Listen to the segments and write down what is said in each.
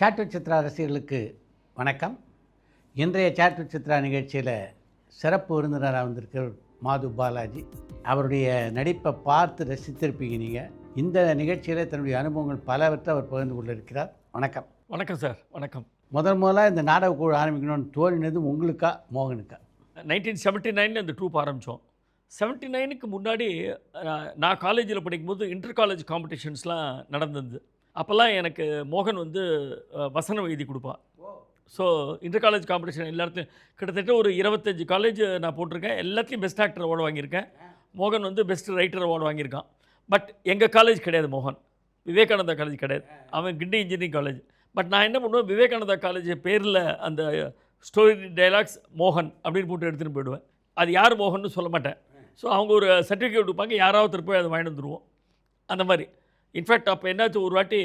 Chat with Chitra ரசிகர்களுக்கு வணக்கம். இன்றைய சாட் வித் சித்ரா நிகழ்ச்சியில் சிறப்பு விருந்தினராக வந்திருக்கிற மாது பாலாஜி. அவருடைய நடிப்பை பார்த்து ரசித்திருப்பீங்க நீங்கள். இந்த நிகழ்ச்சியில் தன்னுடைய அனுபவங்கள் பலவற்றை அவர் பகிர்ந்து கொண்டிருக்கிறார். வணக்கம். வணக்கம் சார். வணக்கம். முதல்ல இந்த நாடக குழு ஆரம்பிக்கணும்னு தோணினது உங்களுக்கா மோகனுக்கா? 1979 இந்த ட்ரூப் ஆரம்பித்தோம். 79க்கு முன்னாடி நான் காலேஜில் படிக்கும்போது இன்டர் காலேஜ் காம்படிஷன்ஸ்லாம் நடந்தது. அப்போல்லாம் எனக்கு மோகன் வசனம் எழுதி கொடுப்பான். ஸோ இன்டர் காலேஜ் காம்படிஷன் எல்லாத்தையும் கிட்டத்தட்ட ஒரு 25 காலேஜ் நான் போட்டிருக்கேன். எல்லாத்துலேயும் பெஸ்ட் ஆக்டர் அவார்டு வாங்கியிருக்கேன். மோகன் பெஸ்ட் ரைட்டர் அவார்டு வாங்கியிருக்கான். பட் எங்கள் காலேஜ் கிடையாது, மோகன் விவேகானந்தா காலேஜ் கிடையாது, அவன் கிண்டி இன்ஜினியரிங் காலேஜ். பட் நான் என்ன பண்ணுவேன், விவேகானந்தா காலேஜ் பேரில் அந்த ஸ்டோரி டைலாக்ஸ் மோகன் அப்படின்னு போட்டு எடுத்துகிட்டு போயிடுவேன். அது யார் மோகன்னு சொல்ல மாட்டேன். ஸோ அவங்க ஒரு சர்டிஃபிகேட் கொடுப்பாங்க, யாராவது போய் அதை வாங்கிட்டு வந்துடுவோம். அந்த மாதிரி இன்ஃபேக்ட் அப்போ என்னாச்சு, ஒரு வாட்டி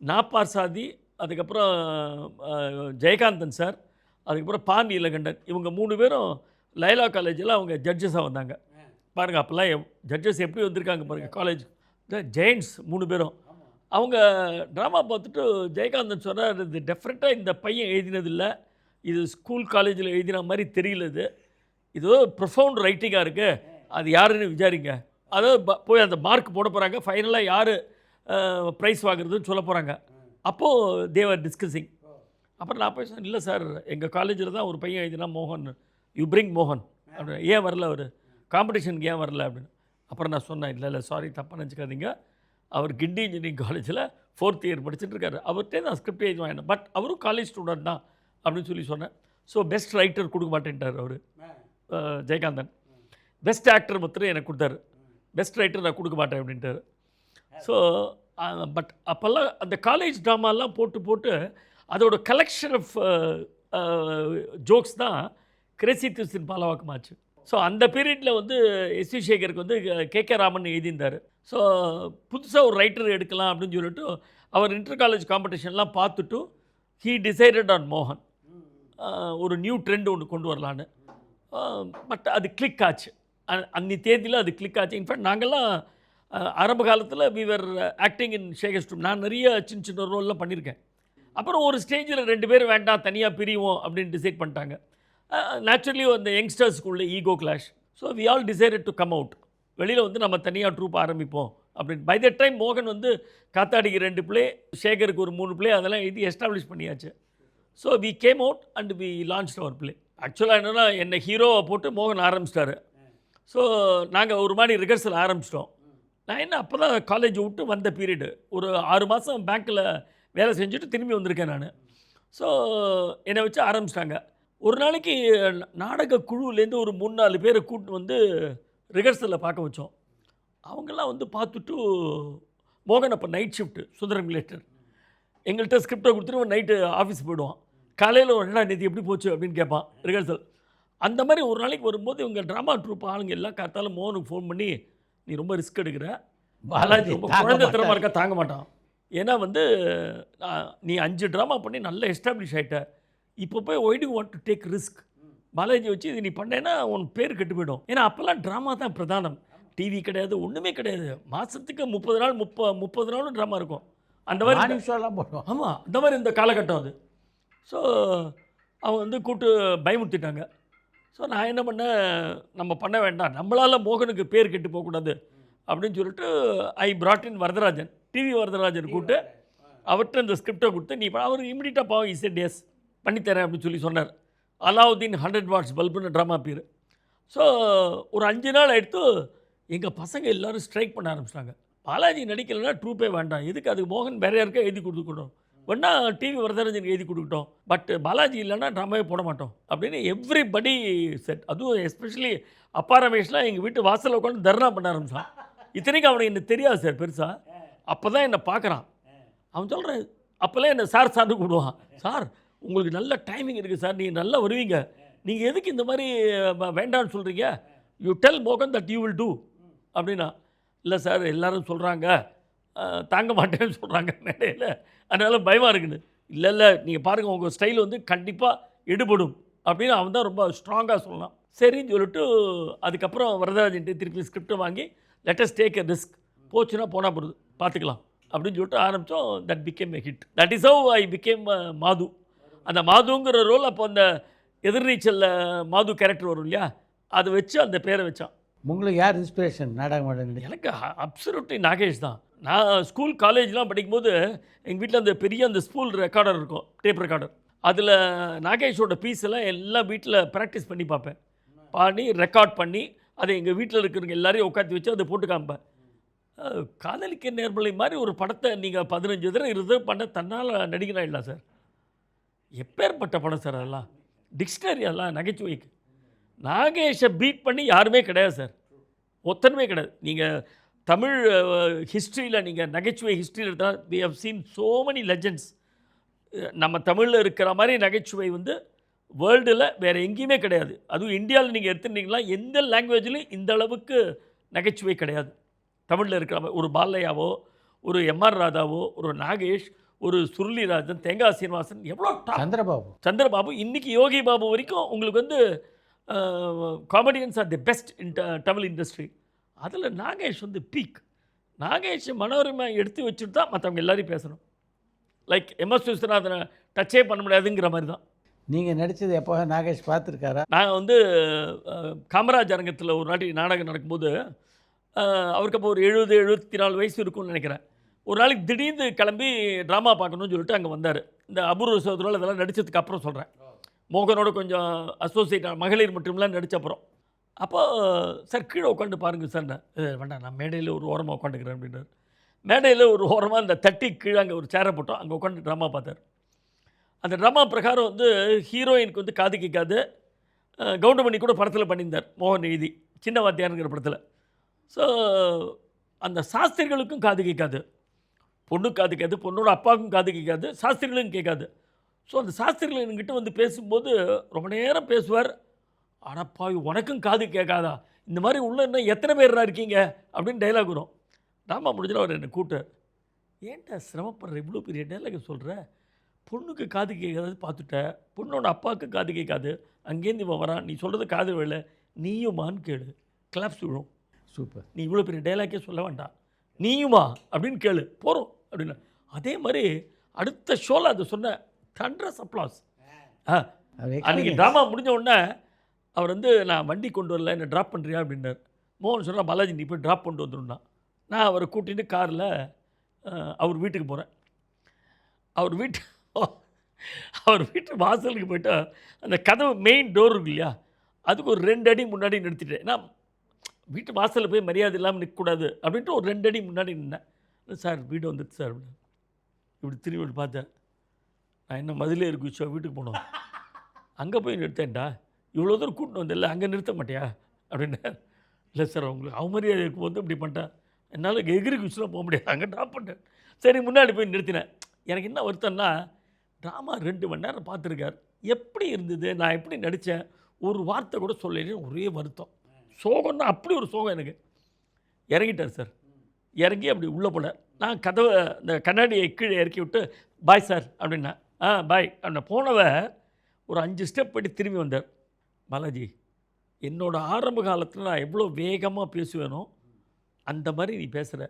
நாப்பார் சாதி, அதுக்கப்புறம் ஜெயகாந்தன் சார், அதுக்கப்புறம் பா நீலகண்டன், இவங்க 3 பேரும் லைலா காலேஜில் அவங்க ஜட்ஜஸாக வந்தாங்க. பாருங்கள் அப்போல்லாம் ஜட்ஜஸ் எப்படி வந்திருக்காங்க பாருங்கள். காலேஜ் ஜெயின்ஸ் 3 பேரும். அவங்க ட்ராமா பார்த்துட்டு ஜெயகாந்தன் சொன்னார், இது டெஃபரெண்ட்டாக இந்த பையன் எழுதினதில்லை, இது ஸ்கூல் காலேஜில் எழுதின மாதிரி தெரியல, இது ப்ரொஃபவுண்ட் ரைட்டிங்காக இருக்குது, அது யாருன்னு விசாரிங்க. அதாவது போய் அந்த மார்க் போட போகிறாங்க, ஃபைனலாக யார் ப்ரைஸ் வாங்குறதுன்னு சொல்ல போகிறாங்க. அப்போது தேவர் டிஸ்கஸிங். அப்புறம் நான் போய் சொன்னேன், இல்லை சார் எங்கள் காலேஜில் தான் ஒரு பையன் எழுதினா மோகன், யூ பிரிங் மோகன் அப்படின்னு. ஏன் வரல அவர் காம்படிஷனுக்கு, ஏன் வரல அப்படின்னு. அப்புறம் நான் சொன்னேன், இல்லை சாரி தப்பாக நினச்சிக்காதீங்க, அவர் கிண்டி இன்ஜினியரிங் காலேஜில் 4th இயர் படிச்சுட்டு இருக்காரு, அவர்கிட்டே நான் ஸ்கிரிப்ட் எழுதி வாங்கினேன், பட் அவரும் காலேஜ் ஸ்டூடெண்ட் தான் அப்படின்னு சொல்லி சொன்னேன். ஸோ பெஸ்ட் ரைட்டர் கொடுக்க மாட்டேன்ட்டார் அவர் ஜெயகாந்தன். பெஸ்ட் ஆக்டர் மாத்திரம் எனக்கு கொடுத்தாரு, பெஸ்ட் ரைட்டர் நான் கொடுக்க மாட்டேன் அப்படின்ட்டார். ஸோ பட் அப்போல்லாம் அந்த காலேஜ் ட்ராமாலாம் போட்டு அதோட கலெக்ஷன் ஆஃப் ஜோக்ஸ் தான் கிரேசி திவ்ஸின் பாலவாக்கமாச்சு. ஸோ அந்த பீரியடில் எஸ் வி சேகருக்கு கே ராமன் எழுதியிருந்தார். ஸோ புதுசாக ஒரு ரைட்டர் எடுக்கலாம் அப்படின்னு சொல்லிட்டு அவர் இன்டர் காலேஜ் காம்படிஷன்லாம் பார்த்துட்டு ஹீ டிசைடட் ஆன் மோகன். ஒரு நியூ ட்ரெண்ட் ஒன்று கொண்டு வரலான்னு. பட் அது கிளிக் ஆச்சு, அன்னி தேதியில் அது கிளிக் ஆச்சு. இன்ஃபேக்ட் நாங்கள்லாம் ஆரம்ப காலத்தில் we were acting in Shekhar ஸ்டூம். நான் நிறைய சின்ன ரோல்லாம் பண்ணியிருக்கேன். அப்புறம் ஒரு ஸ்டேஜில் 2 பேர் வேண்டாம், தனியாக பிரிவோம் அப்படின்னு டிசைட் பண்ணிட்டாங்க. நேச்சுரலி அந்த யங்ஸ்டர்ஸ்க்குள்ள ego clash. So we all decided to come out. வெளியில் நம்ம தனியாக ட்ரூப் ஆரம்பிப்போம் அப்படின்னு. பை த டைம் மோகன் காத்தாடிக்கு 2 பிளே, ஷேகருக்கு ஒரு 3 பிளே, அதெல்லாம் எழுதி எஸ்டாப்ளிஷ் பண்ணியாச்சு. So we came out and we launch our play. ஆக்சுவலாக என்னென்னா என்னை ஹீரோவை போட்டு மோகன் ஆரம்பிச்சிட்டாரு. ஸோ நாங்கள் ஒரு மாதிரி ரிஹர்சல் ஆரம்பிச்சிட்டோம். நான் அப்போ தான் காலேஜ் விட்டு வந்த பீரியடு, ஒரு 6 மாதம் பேங்க்கில் வேலை செஞ்சுட்டு திரும்பி வந்திருக்கேன் நான். ஸோ என்னை வச்சு ஆரம்பிச்சிட்டாங்க. ஒரு நாளைக்கு நாடக குழுவிலேருந்து ஒரு 3-4 பேரை கூப்பிட்டு ரிஹர்சலில் பார்க்க வச்சோம். அவங்கெல்லாம் பார்த்துட்டு, மோகன் அப்போ நைட் ஷிஃப்ட்டு சுந்தரம் ரிலேட்டர், எங்கள்கிட்ட ஸ்கிரிப்டை கொடுத்துட்டு நைட்டு ஆஃபீஸ் போயிடுவான். காலையில் ஒரு நாள் நேற்று எப்படி போச்சு அப்படின்னு கேட்பான் ரிஹர்சல். அந்த மாதிரி ஒரு நாளைக்கு வரும்போது இவங்க ட்ராமா ட்ரூப் ஆளுங்க எல்லாம் காத்தாலும் மோகனுக்கு ஃபோன் பண்ணி, நீ ரொம்ப ரிஸ்க் எடுக்கிற, பாலாஜி ரொம்ப குழந்தை திறமா இருக்கா, தாங்க மாட்டான். ஏன்னா நீ 5 ட்ராமா பண்ணி நல்லா எஸ்டாப்ளிஷ் ஆகிட்ட, இப்போ போய் why do want to take risk, Balaji வச்சு இது நீ பண்ணேன்னா உன் பேர் கெட்டு போயிடும். ஏன்னா அப்போல்லாம் ட்ராமா தான் பிரதானம், டிவி கிடையாது, ஒன்றுமே கிடையாது. மாதத்துக்கு 30 நாள் 30 நாளும் ட்ராமா இருக்கும். அந்த மாதிரி ஷோலாம் போடுவோம். ஆமாம், அந்த மாதிரி இந்த காலகட்டம் அது. ஸோ அவங்க கூப்பிட்டு பயமுறுத்திட்டாங்க. ஸோ நான் என்ன பண்ணேன், நம்ம பண்ண வேண்டாம், நம்மளால் மோகனுக்கு பேர் கெட்டு போகக்கூடாது அப்படின்னு சொல்லிட்டு I brought in Varadarajan, TV Varadarajan கூப்பிட்டு அவர்கிட்ட இந்த ஸ்கிரிப்டை கொடுத்து, நீ அவர் இமிடியட்டாக பாவம் இசை டேஸ் பண்ணித்தரேன் அப்படின்னு சொல்லி சொன்னார். அலாவுதீன் 100 வாட்ஸ் பல்புன்னு ட்ராமா பேர். ஸோ ஒரு 5 நாள் எடுத்து எங்கள் பசங்க எல்லோரும் ஸ்ட்ரைக் பண்ண ஆரம்பிச்சிட்டாங்க. பாலாஜி நடிக்கலைன்னா ட்ரூப்பே வேண்டாம், எதுக்கு, அதுக்கு மோகன் வேறு யாருக்கா எழுதி கொடுத்துக்கணும், வேணா டிவி வரதராஜனுக்கு எழுதி கொடுக்கட்டும், பட் பாலாஜி இல்லைன்னா ட்ராமாவே போட மாட்டோம் அப்படின்னு எவ்ரிபடி செட். அதுவும் எஸ்பெஷலி அப்பா ரமேஷ்லாம் எங்கள் வீட்டு வாசலில் உட்காந்து தர்ணா பண்ண ஆரம்பிச்சான். இத்தனைக்கும் அவனுக்கு என்ன தெரியாது சார் பெருசாக. அப்போ தான் என்னை பார்க்குறான். அவன் சொல்கிறேன், அப்போல்லாம் என்னை சார் கூப்பிடுவான். சார் உங்களுக்கு நல்ல டைமிங் இருக்குது சார், நீங்கள் நல்லா வருவீங்க, நீங்கள் எதுக்கு இந்த மாதிரி வேண்டான்னு சொல்கிறீங்க, யூ டெல் மோகன் தட் யூ வில் டூ அப்படின்னா. இல்லை சார் எல்லோரும் சொல்கிறாங்க, தாங்க மாட்டேன்னு சொல்கிறாங்க மேடையில், அதனால் பயமாக இருக்குன்னு. இல்லை நீங்கள் பாருங்கள், உங்கள் ஸ்டைல் கண்டிப்பாக எடுபடும் அப்படின்னு அவன் தான் ரொம்ப ஸ்ட்ராங்காக சொல்லலாம். சரின்னு சொல்லிட்டு அதுக்கப்புறம் வரதராஜன்ட்டு திருப்பி ஸ்கிரிப்டை வாங்கி let us take a risk, போச்சுன்னா போனால் போகிறது பார்த்துக்கலாம் அப்படின்னு சொல்லிட்டு ஆரம்பித்தோம். That became a hit. That is how I became மாது. அந்த மாதுங்கிற ரோல் அப்போ அந்த எதிர்நீச்சலில் மாது கேரக்டர் வரும் இல்லையா, அதை வச்சு அந்த பேரை வச்சான். உங்களுக்கு யார் இன்ஸ்பிரேஷன் நாடகம் ஆட? எனக்கு அப்சல்யூட்லி நாகேஷ் தான். நான் ஸ்கூல் காலேஜ்லாம் படிக்கும்போது எங்கள் வீட்டில் அந்த பெரிய அந்த ஸ்கூல் ரெக்கார்டர் இருக்கும், டேப் ரெக்கார்டர். அதில் நாகேஷோட பீஸ் எல்லாம் எல்லாம் வீட்டில் ப்ராக்டிஸ் பண்ணி பார்ப்பேன். பாடி ரெக்கார்ட் பண்ணி அதை எங்கள் வீட்டில் இருக்கிறவங்க எல்லாரையும் உட்காந்து வச்சு அதை போட்டு காமிப்பேன். காதலிக்க நேர்மலை மாதிரி ஒரு படத்தை நீங்கள் 15 தடவை 20 தடவை பண்ண தன்னால் நடிகனாயிடலாம் சார். எப்பேற்பட்ட படம் சார் அதெல்லாம். டிக்ஷனரி அதெல்லாம் நகைச்சுவைக்கு. நாகேஷை பீட் பண்ணி யாருமே கிடையாது சார், ஒத்தனுமே கிடையாது. நீங்கள் தமிழ் ஹிஸ்ட்ரியில் நீங்கள் நகைச்சுவை ஹிஸ்ட்ரியில் எடுத்தால் we have seen so many legends. நம்ம தமிழில் இருக்கிற மாதிரி நகைச்சுவை வந்து வேர்ல்டில் வேறு எங்கேயுமே கிடையாது. அதுவும் இந்தியாவில் நீங்கள் எடுத்துட்டீங்களா எந்த லாங்குவேஜ்லையும் இந்த அளவுக்கு நகைச்சுவை கிடையாது. தமிழில் இருக்கிற மாதிரி ஒரு பாலையாவோ, ஒரு எம்ஆர் ராதாவோ, ஒரு நாகேஷ், ஒரு சுருளிராஜன், தேங்காய் சீனிவாசன், எவ்வளோ சந்திரபாபு, இன்றைக்கி யோகி பாபு வரைக்கும் உங்களுக்கு வந்து comedians are the best in Tamil industry. அதில் நாகேஷ் வந்து பீக். நாகேஷ் மனோரமா எடுத்து வச்சுட்டு தான் மற்றவங்க எல்லாரையும் பேசணும். லைக் எம்எஸ் விஸ்வநாதனை டச்சே பண்ண முடியாதுங்கிற மாதிரி தான். நீங்கள் நடித்தது எப்போ நாகேஷ் பார்த்துருக்காரா? நான் வந்து காமராஜ் அரங்கத்தில் ஒரு நாட்டி நாடகம் நடக்கும்போது அவருக்கு அப்போ ஒரு 70-74 வயசு இருக்கும்னு நினைக்கிறேன். ஒரு நாளைக்கு திடீர்னு கிளம்பி ட்ராமா பார்க்கணுன்னு சொல்லிட்டு அங்கே வந்தார். இந்த அபூர்வ சகோதரர்கள் அதெல்லாம் நடித்ததுக்கு அப்புறம் சொல்கிறேன். மோகனோட கொஞ்சம் அசோசியேட் மகளிர் மட்டும்லாம் நடித்த அப்புறம். அப்போ சார் கீழே உட்காந்து பாருங்கள் சார். வேண்டாம், நான் மேடையில் ஒரு ஓரமாக உட்காந்துக்கிறேன் அப்படின்றார். மேடையில் ஒரு ஓரமாக அந்த தட்டி கீழே அங்கே ஒரு சேரை போட்டோம், அங்கே உட்காந்து ட்ராமா பார்த்தார். அந்த ட்ராமா பிரகாரம் வந்து ஹீரோயினுக்கு வந்து காது கேட்காது. கவுண்டமணி கூட படத்தில் பண்ணியிருந்தார், மோகன் எழுதி சின்ன வாத்தியாருங்கிற படத்தில். ஸோ அந்த சாஸ்திரிகளுக்கும் காது கேட்காது, பொண்ணுக்கு காது கேட்காது, பொண்ணோட அப்பாவுக்கும் காது கேட்காது, சாஸ்திரிகளுக்கும் கேட்காது. ஸோ அந்த சாஸ்திரிகள் என்கிட்ட வந்து பேசும்போது ரொம்ப நேரம் பேசுவார். அடப்பாவி உனக்கும் காது கேட்காதா, இந்த மாதிரி உள்ள இன்னும் எத்தனை பேர்ரா இருக்கீங்க அப்படின்னு டைலாக் வரும். ட்ராமா முடிஞ்சிடும் அவர் என்னை கூப்பிட்டார். ஏன்டா சிரமப்படுற, இவ்வளோ பெரிய டைலாக் சொல்கிற, பொண்ணுக்கு காது கேட்காது பார்த்துட்ட, பொண்ணோட அப்பாவுக்கு காது கேட்காது, அங்கேருந்து இவன் வரான், நீ சொல்கிறது காது வேலை, நீயுமான்னு கேளு, கிளாப்ஸ் விழும். சூப்பர், நீ இவ்வளோ பெரிய டைலாக்கே சொல்ல வேண்டாம், நீயுமா அப்படின்னு கேளு, போகிறோம் அப்படின்னு. அதே மாதிரி அடுத்த ஷோவில் அதை சொன்ன தண்டரஸ் அப்ளாஸ். அன்றைக்கி ட்ராமா முடிஞ்ச உடனே அவர் வந்து நான் வண்டி கொண்டு வரல, என்னை ட்ராப் பண்ணுறியா அப்படின்னார். மோகன் சொன்னால் பாலாஜி நீ போய் ட்ராப் கொண்டு வந்துடும்னா. நான் அவரை கூட்டிகிட்டு காரில் அவர் வீட்டுக்கு போகிறேன். அவர் வீட்டு வாசலுக்கு போய்ட்டு அந்த கதவு மெயின் டோர் இருக்கு இல்லையா, அதுக்கு ஒரு 2 அடி முன்னாடி நிறுத்திட்டேன். ஏன்னா வீட்டு வாசலில் போய் மரியாதை இல்லாமல் நிற்கக்கூடாது அப்படின்ட்டு ஒரு 2 அடி முன்னாடி நின்னேன். சார் வீடு வந்துடுச்சு சார் அப்படின்னு. இப்படி திரும்பி பார்த்தேன். நான் என்ன மதிலே இருக்கு விஷயம், வீட்டுக்கு போனோம், அங்கே போய் நிறுத்தேன்டா, இவ்வளோ தூரம் கூட்டின்னு வந்தில்ல, அங்கே நிறுத்த மாட்டியா அப்படின்னு. இல்லை சார் உங்களுக்கு அவமரியாதை இருக்கும்போது இப்படி பண்ணிட்டேன், என்னால் எகிரி குச்சிலாம் போக முடியாது, அங்கே ட்ராப் பண்ணிட்டேன். சரி முன்னாடி போய் நிறுத்தினேன். எனக்கு என்ன வருத்தம்னா, ட்ராமா 2 மணி நேரம் பார்த்துருக்கார், எப்படி இருந்தது, நான் எப்படி நடித்தேன், ஒரு வார்த்தை கூட சொல்லலைன்னு ஒரே வருத்தம். சோகம்னா அப்படி ஒரு சோகம் எனக்கு. இறங்கிட்டார் சார். இறங்கி அப்படி உள்ளே போல நான் கதவை இந்த கண்ணாடியை கீழே இறக்கி விட்டு பாய் சார் அப்படின்னா. பாய் அப்படின்னா போனவ ஒரு 5 ஸ்டெப் போய்ட்டு திரும்பி வந்தார். பாலாஜி, என்னோடய ஆரம்ப காலத்தில் நான் எவ்வளோ வேகமாக பேசுவேனோ அந்த மாதிரி நீ பேசுகிற,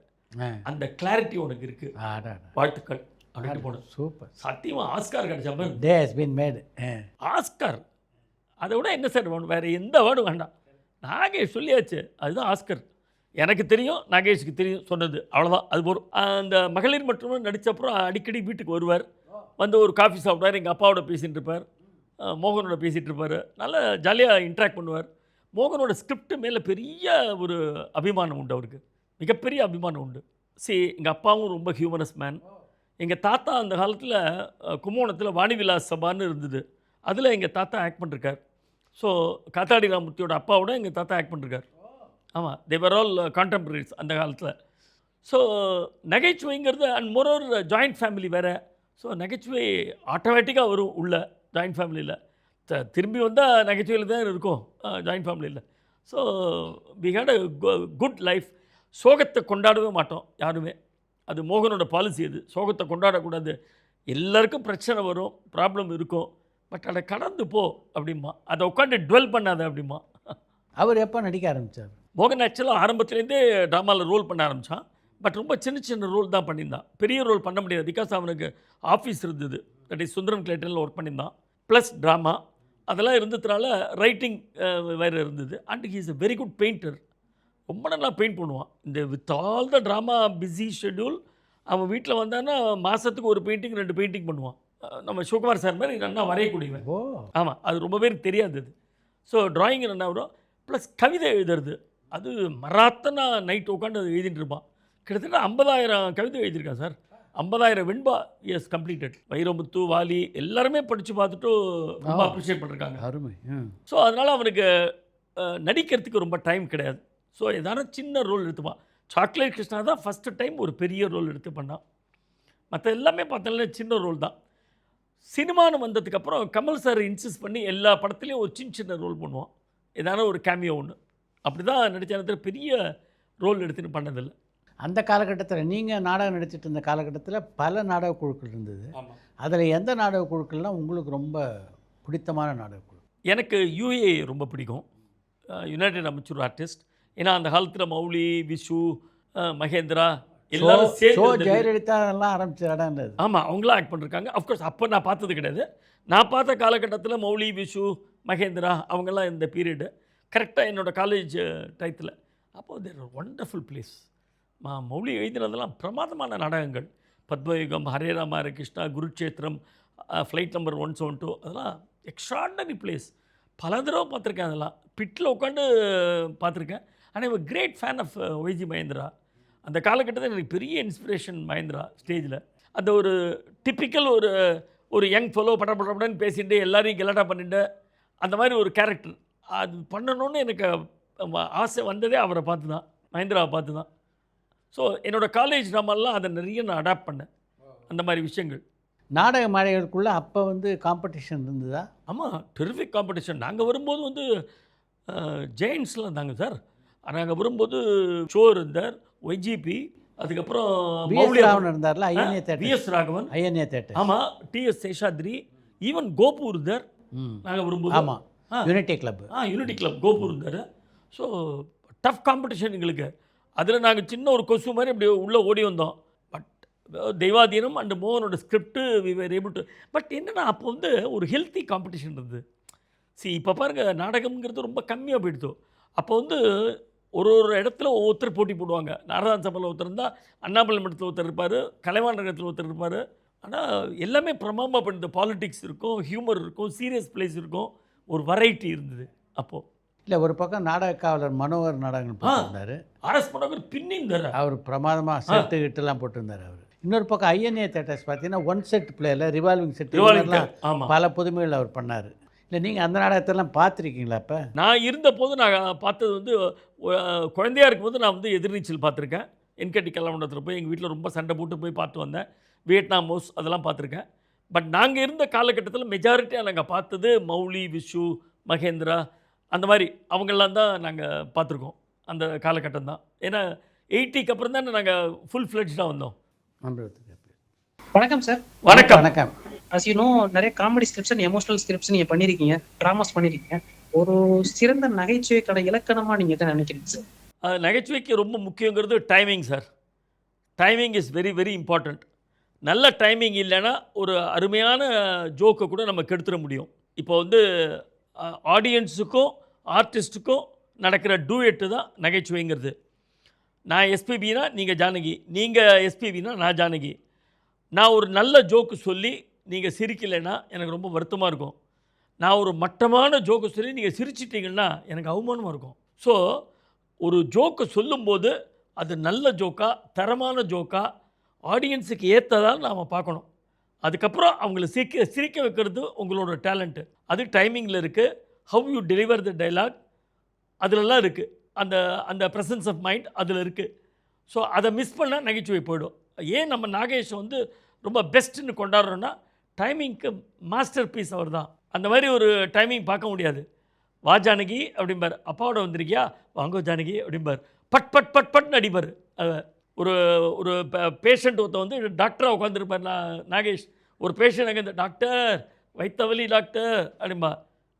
அந்த கிளாரிட்டி உனக்கு இருக்குது, வாழ்த்துக்கள் அப்படின்னு போனேன். சூப்பர், சத்தியமாக ஆஸ்கார் கிடைச்ச மாதிரி. டே ஹஸ் பீன் மேட். ஆஸ்கார் அதை விட என்ன சார் வேணும், வேறு எந்த வேர்டும் வேண்டாம். நாகேஷ் சொல்லியாச்சு, அதுதான் ஆஸ்கர். எனக்கு தெரியும், நாகேஷுக்கு தெரியும் சொன்னது, அவ்வளோதான், அது போகும். அந்த மகளிர் மட்டும் நடித்தப்புறம் அடிக்கடி வீட்டுக்கு வருவார், வந்து ஒரு காஃபி சாப்பிடுவார், எங்கள் அப்பாவோட பேசிகிட்டு இருப்பார், மோகனோட பேசிகிட்டு இருப்பார், நல்லா ஜாலியாக இன்ட்ராக்ட் பண்ணுவார். மோகனோட ஸ்கிரிப்ட் மேலே பெரிய ஒரு அபிமானம் உண்டு அவருக்கு, மிகப்பெரிய அபிமானம் உண்டு. எங்கள் அப்பாவும் ரொம்ப ஹியூமனஸ் மேன். எங்கள் தாத்தா அந்த காலத்தில் கும்போணத்தில் வாணிவிலாஸ் சபான்னு இருந்தது, அதில் எங்கள் தாத்தா ஆக்ட் பண்ணிருக்கார். ஸோ காத்தாடி ராமூர்த்தியோட அப்பாவோட எங்கள் தாத்தா ஆக்ட் பண்ணிருக்கார். ஆமாம், தேவர் ஆல் கான்டெம்பரரிஸ் அந்த காலத்தில். ஸோ நகைச்சுவைங்கிறது அண்ட் மோரோவர் ஜாயிண்ட் ஃபேமிலி வேறு. ஸோ நகைச்சுவை ஆட்டோமேட்டிக்காக வரும் உள்ள ஜாயிண்ட் ஃபேமிலியில். திரும்பி வந்தால் நகைச்சுவையில் தான் இருக்கும் ஜாயிண்ட் ஃபேமிலியில். So we had a good life. சோகத்தை கொண்டாடவே மாட்டோம் யாருமே, அது மோகனோட பாலிசி. அது சோகத்தை கொண்டாடக்கூடாது, எல்லாருக்கும் பிரச்சனை வரும், ப்ராப்ளம் இருக்கும், பட் அதை கடந்து போ அப்படிமா, அதை உட்காந்து டுவெல் பண்ணாத அப்படிமா. அவர் எப்போ நடிக்க ஆரம்பித்தார்? மோகன் ஆக்சுவலாக ஆரம்பத்துலேருந்தே ட்ராமாவில் ரோல் பண்ண ஆரம்பித்தான். பட் ரொம்ப சின்ன சின்ன ரோல் தான் பண்ணியிருந்தான். பெரிய ரோல் பண்ண முடியாது. பிகாஸ் அவனுக்கு ஆஃபீஸ் இருந்தது. தட் இஸ் சுந்தரம் கிளேட்டனில் ஒர்க் பண்ணியிருந்தான். ப்ளஸ் ட்ராமா அதெல்லாம் இருந்ததுனால ரைட்டிங் வேறு இருந்தது. And he is a very good painter. ரொம்ப நல்லா பெயிண்ட் பண்ணுவான். இந்த with all the drama busy schedule அவன் வீட்டில் வந்தான்னா மாதத்துக்கு ஒரு பெயிண்டிங் 2 பெயிண்டிங் பண்ணுவான். நம்ம சிவகுமார் சார் மாதிரி நல்லா வரையக்கூடியவன். ஓ ஆமாம், அது ரொம்ப பேருக்கு தெரியாது அது. ஸோ ட்ராயிங் என்ன வரும், ப்ளஸ் கவிதை எழுதுறது. அது மராத்தனா நைட் உட்காந்து அது எழுதிட்டு இருப்பான். கிட்டத்தட்ட 50,000 கவிதை எழுதியிருக்கான் சார். 50,000 வெண்பா எஸ் கம்ப்ளீட்டட். வைரமுத்து, வாலி எல்லாருமே படித்து பார்த்துட்டு ரொம்ப அப்ரிஷியேட் பண்ணிருக்காங்க. அருமை. ஸோ அதனால் அவனுக்கு நடிக்கிறதுக்கு ரொம்ப டைம் கிடையாது. ஸோ ஏதான சின்ன ரோல் எடுத்துப்பான். சாக்லேட் கிருஷ்ணா தான் ஃபஸ்ட்டு டைம் ஒரு பெரிய ரோல் எடுத்து பண்ணான். மற்ற எல்லாமே பார்த்தோம்னா சின்ன ரோல் தான். சினிமான்னு வந்ததுக்கப்புறம் கமல் சார் இன்சிஸ்ட் பண்ணி எல்லா படத்துலேயும் ஒரு சின்ன ரோல் பண்ணுவான். ஏதான ஒரு கேமியோ ஒன்று. அப்படி தான் நடித்த நேரத்தில் பெரிய ரோல் எடுத்துன்னு பண்ணதில்லை. அந்த காலகட்டத்தில் நீங்கள் நாடகம் நடிச்சிட்டு இருந்த காலகட்டத்தில் பல நாடக குழுக்கள் இருந்தது. ஆமாம். அதில் எந்த நாடக குழுக்கள்லாம் உங்களுக்கு ரொம்ப பிடித்தமான நாடக குழு? எனக்கு யூஏ ரொம்ப பிடிக்கும். United amateur artist. ஏன்னா அந்த காலத்தில் மௌலி, விஷு, மகேந்திரா எல்லாரும் ஷோ சேர்ந்து. ஜெயலலிதா எல்லாம் ஆரம்பிச்ச இடம் இருந்தது. ஆமாம், அவங்களாம் ஆக்ட் பண்ணிருக்காங்க. அஃப்கோர்ஸ் அப்போ நான் பார்த்தது கிடையாது. நான் பார்த்த காலகட்டத்தில் மௌலி, விஷு, மகேந்திரா அவங்கெல்லாம் இந்த பீரியடு கரெக்டாக என்னோடய காலேஜ் டயத்தில். அப்போது தேர் ஒண்டர்ஃபுல் பிளேஸ். மௌலி எழுதினதெல்லாம் பிரமாதமான நாடகங்கள். பத்மயுகம், ஹரே ராம ஹரே கிருஷ்ணா, குருட்சேத்திரம், ஃப்ளைட் நம்பர் 172 அதெல்லாம் எக்ஸ்ட்ராடனரி பிளேஸ். பல தடவை பார்த்துருக்கேன். அதெல்லாம் பிட்டில் உட்காந்து பார்த்துருக்கேன். ஆனால் great fan of Y G Mahendra. அந்த காலகட்டத்தில் எனக்கு பெரிய இன்ஸ்பிரேஷன் மகேந்திரா ஸ்டேஜில். அந்த ஒரு டிப்பிக்கல் ஒரு யங் ஃபெலோ படப்படன்னு பேசிட்டு எல்லாரையும் கெலாட்டா பண்ணிட்டு அந்த மாதிரி ஒரு கேரக்டர் அது பண்ணணும்னு எனக்கு ஆசை வந்ததே அவரை பார்த்து தான், மகேந்திராவை பார்த்து தான். ஸோ என்னோடய காலேஜ் ட்ராமாலாம் அதை நிறைய நான் அடாப்ட் பண்ணேன். அந்த மாதிரி விஷயங்கள். நாடக மேடைகளுக்குள்ளே அப்போ வந்து காம்படிஷன் இருந்ததா? ஆமாம், டெரிஃபிக் காம்படிஷன். நாங்கள் வரும்போது வந்து ஜெயின்ஸ்லாம் இருந்தாங்க சார். நாங்கள் வரும்போது ஷோ இருந்தார், ஒய்ஜிபி, அதுக்கப்புறம் பிஎஸ் ராகவன் இருந்தார்ல, INA theatre. PS Raghavan, INA theatre. ஆமாம், டிஎஸ் சேஷாத்ரி, ஈவன் கோபு இருந்தார். நாங்கள் வரும்போது ஆமாம், unity club. Unity club Gopu இருந்தார். ஸோ டஃப் காம்படிஷன் எங்களுக்கு. அதில் நாங்கள் சின்ன ஒரு கொசு மாதிரி இப்படி உள்ளே ஓடி வந்தோம். பட் தெய்வாதீனம் அண்ட் மோகனோட script we were able to. But என்னென்னா அப்போ வந்து ஒரு ஹெல்த்தி காம்படிஷன் இருந்தது. இப்போ பாருங்கள், நாடகம்ங்கிறது ரொம்ப கம்மியாக போயிடுது. அப்போ வந்து ஒரு இடத்துல ஒவ்வொருத்தர் போட்டி போடுவாங்க. நாரதான் சபையில் ஒருத்தர் இருந்தால், அண்ணாமலை மடத்தில் ஒருத்தர் இருப்பார், கலைவாணரகத்தில் ஒருத்தர் இருப்பார். ஆனால் எல்லாமே பிரமாதமாக பண்ணுது. பாலிடிக்ஸ் இருக்கும், ஹியூமர் இருக்கும், சீரியஸ் பிளேஸ் இருக்கும், ஒரு வெரைட்டி இருந்தது அப்போது. இல்லை, ஒரு பக்கம் நாடக காவலர் மனோகர் நாடகங்கள் போட்டிருந்தார். ஆர்எஸ் மனோகர் பின்னிந்தார். அவர் பிரமாதமாக செட்டு கிட்டெல்லாம் போட்டிருந்தார் அவர். இன்னொரு பக்கம் ஐஎன்ஏ தேட்டர்ஸ் பார்த்தீங்கன்னா 1 செட் பிளேயில் ரிவால்விங் செட் பல புதுமைகள் அவர் பண்ணார். இல்லை, நீங்கள் அந்த நாடகத்தெல்லாம் பார்த்துருக்கீங்களா? அப்போ நான் இருந்தபோது நான் பார்த்தது வந்து குழந்தையாக இருக்கும்போது நான் வந்து எதிர்நீச்சல் பார்த்துருக்கேன். என்கேடி கலாமண்டலத்தில் போய் எங்கள் வீட்டில் ரொம்ப சண்டை போட்டு போய் பார்த்து வந்தேன். வியட்நாம் ஹவுஸ் அதெல்லாம் பார்த்துருக்கேன். பட் நாங்கள் இருந்த காலகட்டத்தில் மெஜாரிட்டியாக நாங்கள் பார்த்தது மௌலி, விஷு, மகேந்திரா அந்த மாதிரி அவங்கெல்லாம் தான் நாங்கள் பார்த்துருக்கோம். அந்த காலகட்டம் தான். ஏன்னா 80க்கு அப்புறம் தான் நாங்கள் ஃபுல் ஃப்ளெட்ஜாக வந்தோம். வணக்கம் சார். வணக்கம். வணக்கம். அஸ் யூ நோ, நிறைய comedy scripts and emotional scripts நீங்கள் பண்ணியிருக்கீங்க, ட்ராமாஸ் பண்ணியிருக்கீங்க. ஒரு சிறந்த நகைச்சுவைக்கான இலக்கணமாக நீங்கள் என்ன நினைக்கிறீங்க சார்? நகைச்சுவைக்கு ரொம்ப முக்கியங்கிறது timing sir. Timing is very very important. நல்ல டைமிங் இல்லைன்னா ஒரு அருமையான ஜோக்கை கூட நம்ம கெடுத்துட முடியும். இப்போ வந்து ஆடியன்ஸுக்கும் ஆர்டிஸ்ட்டுக்கும் நடக்கிற டூயட்டு தான் நகைச்சுவைங்கிறது. நான் எஸ்பிபினா நீங்கள் ஜானகி, நீங்கள் எஸ்பிபினா நான் ஜானகி. நான் ஒரு நல்ல ஜோக்கு சொல்லி நீங்கள் சிரிக்கலைன்னா எனக்கு ரொம்ப வருத்தமாக இருக்கும். நான் ஒரு மட்டமான ஜோக்கு சொல்லி நீங்கள் சிரிச்சிட்டிங்கன்னா எனக்கு அவமானமாக இருக்கும். ஸோ ஒரு ஜோக்கை சொல்லும்போது அது நல்ல ஜோக்கா, தரமான ஜோக்கா, ஆடியன்ஸுக்கு ஏற்றதான் நாம் பார்க்கணும். அதுக்கப்புறம் அவங்கள சிரிக்க வைக்கிறது உங்களோட டேலண்ட்டு. அது டைமிங்கில் இருக்குது. How you deliver the dialogue அதிலெல்லாம் இருக்குது. அந்த அந்த ப்ரெசன்ஸ் ஆஃப் மைண்ட் அதில் இருக்குது. ஸோ அதை மிஸ் பண்ணால் நகைச்சுவை போயிடும். ஏன் நம்ம நாகேஷ் வந்து ரொம்ப பெஸ்ட்டுன்னு கொண்டாடுறோன்னா டைமிங்க்கு மாஸ்டர் பீஸ் அவர் தான். அந்த மாதிரி ஒரு டைமிங் பார்க்க முடியாது. வா ஜானகி அப்படிம்பார், அப்பாவோட வந்திருக்கியா, வாங்கோ ஜானகி அப்படிம்பார், பட் பட் பட் பட்னு அடிப்பார். ஒரு ஒரு பேஷண்ட் ஒருத்தர் வந்து டாக்டராக உட்காந்துருப்பார். நாகேஷ் ஒரு பேஷண்ட் அங்கே, டாக்டர் வைத்தவலி டாக்டர் அப்படிம்பா,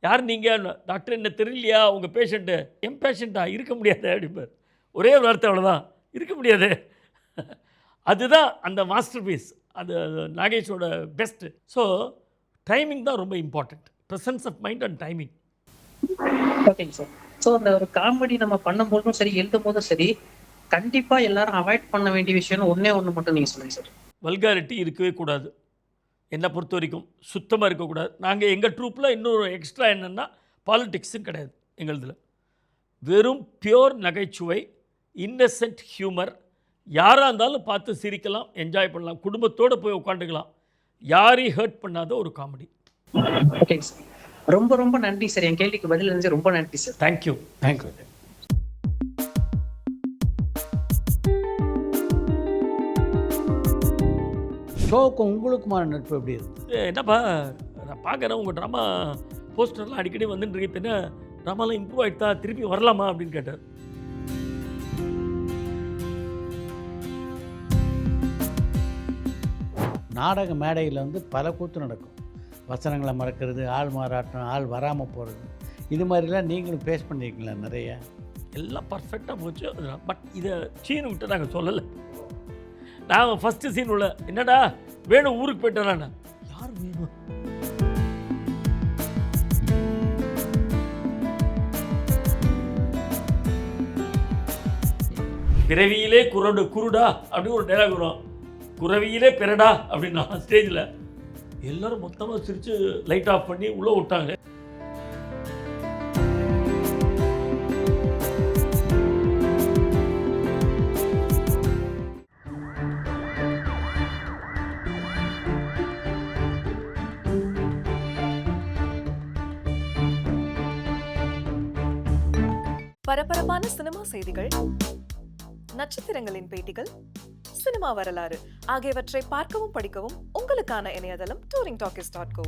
யார் நீங்கள்? டாக்டர் என்ன தெரியலையா உங்கள் பேஷண்ட்டு? என் பேஷண்ட்டா? இருக்க முடியாது அப்படிம்பார். ஒரே ஒரு வார்த்தை, அவ்வளோதான், இருக்க முடியாது. அதுதான் அந்த மாஸ்டர் பீஸ். அது நாகேஷோட பெஸ்ட்டு. ஸோ டைமிங் தான் ரொம்ப important. Presence of mind and timing. ஓகேங்க சார். ஸோ அந்த ஒரு காமெடி நம்ம பண்ணும்போதும் சரி, எழுதும் போதும் சரி, கண்டிப்பா எல்லாரும் அவாய்ட் பண்ண வேண்டிய விஷயம் ஒண்ணே ஒன்று மட்டும் நீங்க சொல்லுங்க சார். வல்காரிட்டி இருக்கவே கூடாது. என்னை பொறுத்த வரைக்கும் சுத்தமாக இருக்கக்கூடாது. நாங்கள் எங்கள் ட்ரூப்பில் இன்னொரு எக்ஸ்ட்ரா என்னென்னா பாலிடிக்ஸும் கிடையாது எங்களுதில். வெறும் பியோர் நகைச்சுவை, இன்னசென்ட் ஹியூமர். யாராக இருந்தாலும் பார்த்து சிரிக்கலாம், என்ஜாய் பண்ணலாம், குடும்பத்தோடு போய் உட்காந்துக்கலாம். யாரையும் ஹர்ட் பண்ணாத ஒரு காமெடி. ஓகேங்க சார். ரொம்ப ரொம்ப நன்றி சார். என் கேள்விக்கு பதில் இருந்துச்சு. ரொம்ப நன்றி சார். தேங்க்யூ. தேங்க்யூ. ஷோவுக்கும் உங்களுக்குமான நட்பு எப்படி இருக்குது? என்னப்பா நான் பார்க்குறேன் உங்கள் ட்ராமா போஸ்டர்லாம் அடிக்கடி வந்துட்டு இருக்கு. இப்போ என்ன ட்ராமாலாம் இம்ப்ரூவ் ஆகிட்டா, திருப்பி வரலாமா அப்படின்னு கேட்டார். நாடக மேடையில் வந்து பல கூத்து நடக்கும். வசனங்களை மறக்கிறது, ஆள் மாறாட்டம், ஆள் வராமல் போகிறது, இது மாதிரிலாம் நீங்களும் ஃபேஸ் பண்ணியிருக்கீங்களா நிறைய? எல்லாம் பர்ஃபெக்டாக போச்சு. பட் இதை சீனு விட்டு நாங்கள் சொல்லலை. நான் ஃபஸ்ட்டு சீன் உள்ள என்னடா வேணும் ஊருக்கு போயிட்டேன். யார் வேணும்? பிறவியிலே குருடா அப்படின்னு ஒரு டைலாக் வரும். குறவியிலே பிறடா அப்படின்னா ஸ்டேஜில் எல்லோரும் மொத்தமாக சிரித்து லைட் ஆஃப் பண்ணி உள்ளே விட்டாங்க. பரபரப்பான சினிமா செய்திகள், நட்சத்திரங்களின் பேட்டிகள், சினிமா வரலாறு ஆகியவற்றை பார்க்கவும் படிக்கவும் உங்களுக்கான இணையதளம் touringtalkies.co.